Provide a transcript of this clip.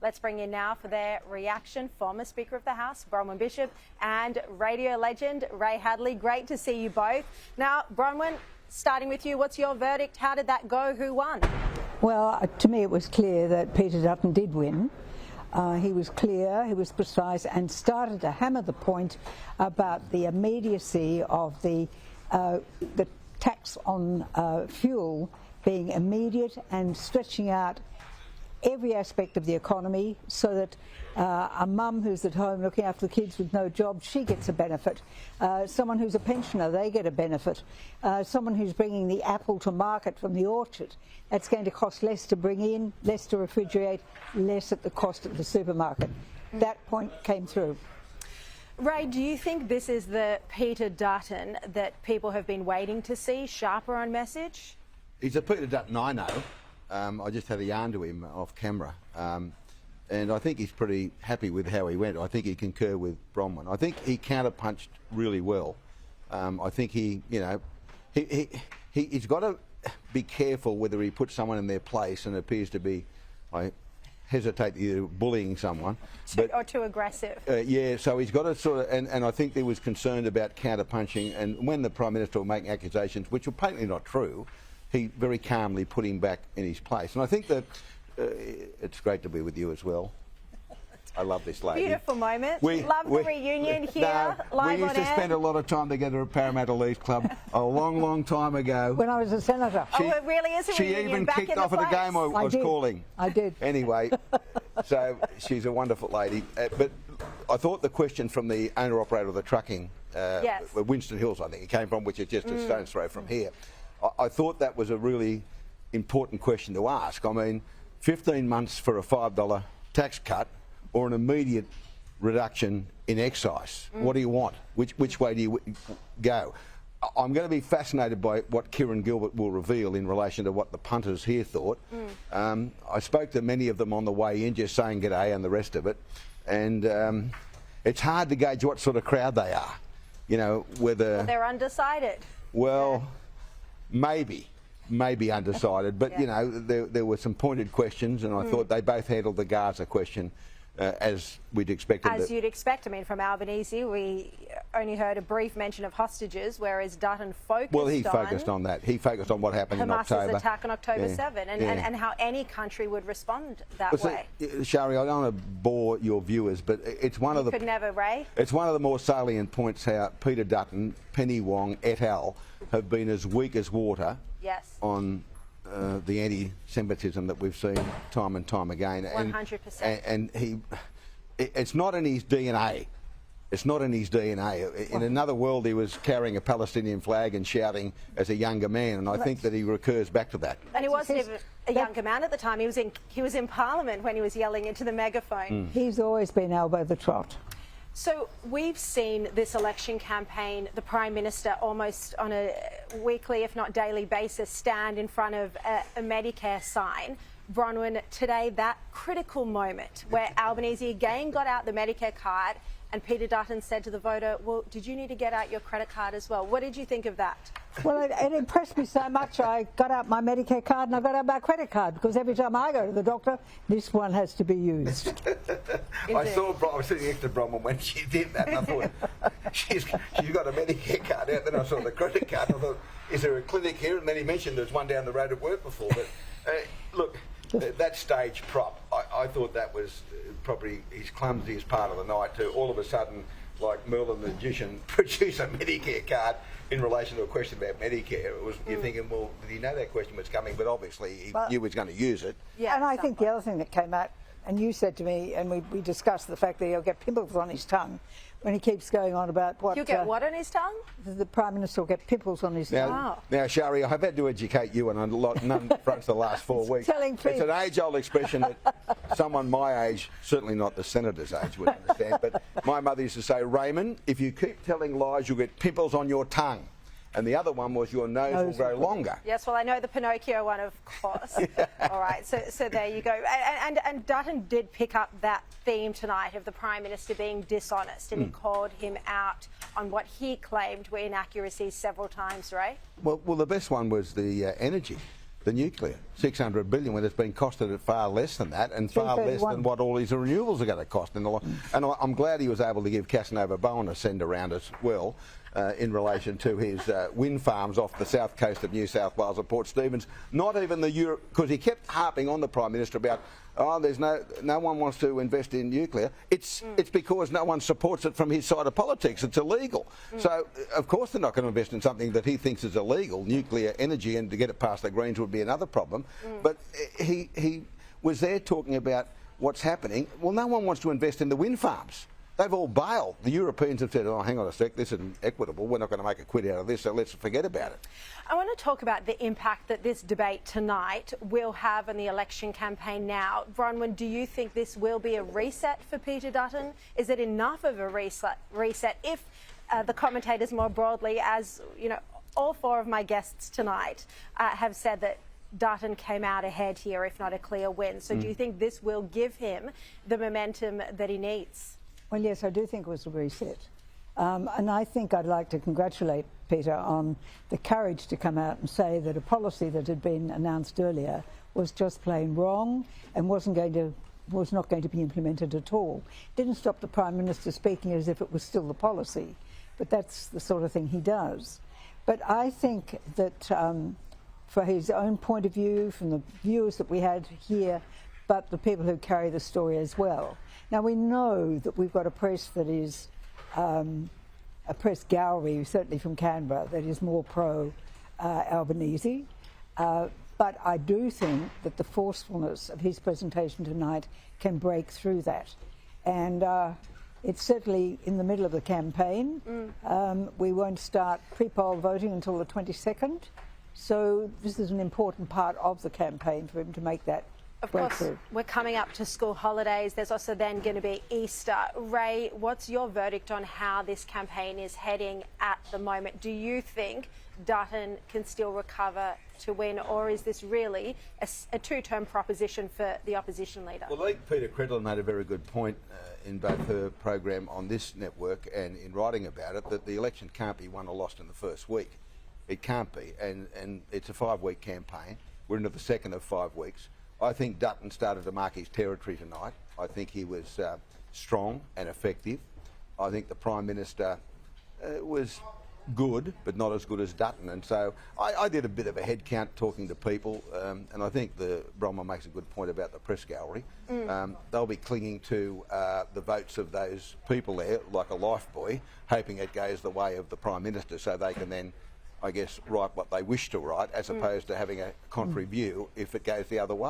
Let's bring in now for their reaction former Speaker of the House, Bronwyn Bishop, and radio legend Ray Hadley. Great to see you both. Now, Bronwyn, starting with you, what's your verdict? How did that go? Who won? Well, to me it was clear that Peter Dutton did win. He was clear, he was precise, and started to hammer the point about the immediacy of the tax on fuel being immediate and stretching out every aspect of the economy, so that a mum who's at home looking after the kids with no job, she gets a benefit. Someone who's a pensioner, they get a benefit. Someone who's bringing the apple to market from the orchard, that's going to cost less to bring in, less to refrigerate, less at the cost of the supermarket. That point came through. Ray, do you think this is the Peter Dutton that people have been waiting to see, sharper on message? He's a Peter Dutton I know. I just had a yarn to him off camera, and I think he's pretty happy with how he went. I think he concurred with Bronwyn. I think he counterpunched really well. I think he's got to be careful whether he puts someone in their place and appears to be, I hesitate either bullying someone, or too aggressive. Yeah, so he's got to sort of, and I think he was concerned about counterpunching, and when the Prime Minister was making accusations, which were patently not true, he very calmly put him back in his place. And I think that it's great to be with you as well. I love this lady. Beautiful moment. Love the reunion here, live we used to spend a lot of time together at Parramatta Leaf Club a long, long time ago. When I was a senator. It really is a reunion. She even back kicked in off the at a game I was calling. I did. Anyway, so she's a wonderful lady. But I thought the question from the owner-operator of the trucking, Winston Hills, I think it came from, which is just a stone's throw from here. I thought that was a really important question to ask. I mean, 15 months for a $5 tax cut or an immediate reduction in excise. What do you want? Which way do you go? I'm going to be fascinated by what Kieran Gilbert will reveal in relation to what the punters here thought. I spoke to many of them on the way in, just saying g'day and the rest of it. And it's hard to gauge what sort of crowd they are. You know, whether... They're undecided. Well... Maybe undecided, but you know, there were some pointed questions, and I thought they both handled the Gaza question as we'd expected. As you'd expect. I mean, from Albanese, we only heard a brief mention of hostages, whereas Dutton focused on... Well, he focused on that. He focused on what happened in October. Hamas's attack on October 7, and how any country would respond that way. Sharri, I don't want to bore your viewers, but it's one of the... Could never, Ray. It's one of the more salient points how Peter Dutton, Penny Wong et al. Have been as weak as water on the anti-Semitism that we've seen time and time again. 100%. And it's not in his DNA. It's not in his DNA. In another world, he was carrying a Palestinian flag and shouting as a younger man, and I think that he recurs back to that. And he wasn't even a younger man at the time. He was in Parliament when he was yelling into the megaphone. He's always been elbow the trot. So we've seen this election campaign, the Prime Minister almost on a weekly, if not daily basis, stand in front of a Medicare sign. Bronwyn, today, that critical moment where Albanese again got out the Medicare card and Peter Dutton said to the voter, well, did you need to get out your credit card as well? What did you think of that? Well, it impressed me so much. I got out my Medicare card and I got out my credit card, because every time I go to the doctor, this one has to be used. I was sitting next to Bronwyn when she did that, and I thought, she's got a Medicare card out. Then I saw the credit card and I thought, is there a clinic here? And then he mentioned there's one down the road at work before. But look, that stage prop, I thought that was probably his clumsiest part of the night, to all of a sudden, like Merlin the magician, produce a Medicare card in relation to a question about Medicare. You're thinking, well, did he know that question was coming? But obviously he knew he was going to use it. Yeah, and I think the other thing that came out, and you said to me, and we discussed the fact that he'll get pimples on his tongue when he keeps going on about what... He'll get what on his tongue? The Prime Minister will get pimples on his tongue. Now, Sharri, I've had to educate you on a lot fronts the last 4 weeks. It's an age-old expression that someone my age, certainly not the Senator's age, would understand, but my mother used to say, Raymond, if you keep telling lies, you'll get pimples on your tongue. And the other one was your nose will grow longer. Yes, well, I know the Pinocchio one, of course. All right, so there you go. And Dutton did pick up that theme tonight of the Prime Minister being dishonest, and he called him out on what he claimed were inaccuracies several times, Ray? Well, the best one was the energy. the nuclear. 600 billion when it's been costed at far less than that, and far less than what all these renewables are going to cost. And I'm glad he was able to give Casanova Bowen a send around as well in relation to his wind farms off the south coast of New South Wales and Port Stephens. Not even the Europe, because he kept harping on the Prime Minister about, oh, there's no one wants to invest in nuclear. It's because no one supports it from his side of politics. It's illegal. So of course they're not going to invest in something that he thinks is illegal, nuclear energy, and to get it past the Greens would be another problem. But he was there talking about what's happening. Well, no one wants to invest in the wind farms. They've all bailed. The Europeans have said, oh, hang on a sec, this isn't equitable. We're not going to make a quid out of this, so let's forget about it. I want to talk about the impact that this debate tonight will have on the election campaign now. Bronwyn, do you think this will be a reset for Peter Dutton? Is it enough of a reset if the commentators more broadly, as you know, all four of my guests tonight have said that Dutton came out ahead here, if not a clear win. So do you think this will give him the momentum that he needs? Well, yes, I do think it was a reset. And I think I'd like to congratulate Peter on the courage to come out and say that a policy that had been announced earlier was just plain wrong and was not going to be implemented at all. Didn't stop the Prime Minister speaking as if it was still the policy, but that's the sort of thing he does. But I think that for his own point of view, from the viewers that we had here, but the people who carry the story as well. Now, we know that we've got a press that is a press gallery, certainly from Canberra, that is more pro-Albanese. But I do think that the forcefulness of his presentation tonight can break through that. And it's certainly in the middle of the campaign. We won't start pre-poll voting until the 22nd. So this is an important part of the campaign for him to make that. Of course, we're coming up to school holidays. There's also then going to be Easter. Ray, what's your verdict on how this campaign is heading at the moment? Do you think Dutton can still recover to win, or is this really a two-term proposition for the opposition leader? Well, I think Peter Credlin made a very good point in both her program on this network and in writing about it, that the election can't be won or lost in the first week. It can't be, and it's a 5-week campaign. We're into the second of 5 weeks. I think Dutton started to mark his territory tonight. I think he was strong and effective. I think the Prime Minister was good, but not as good as Dutton. And so I did a bit of a head count talking to people, and I think Bronwyn makes a good point about the press gallery. They'll be clinging to the votes of those people there, like a lifebuoy, hoping it goes the way of the Prime Minister so they can then, I guess, write what they wish to write, as opposed to having a contrary view if it goes the other way.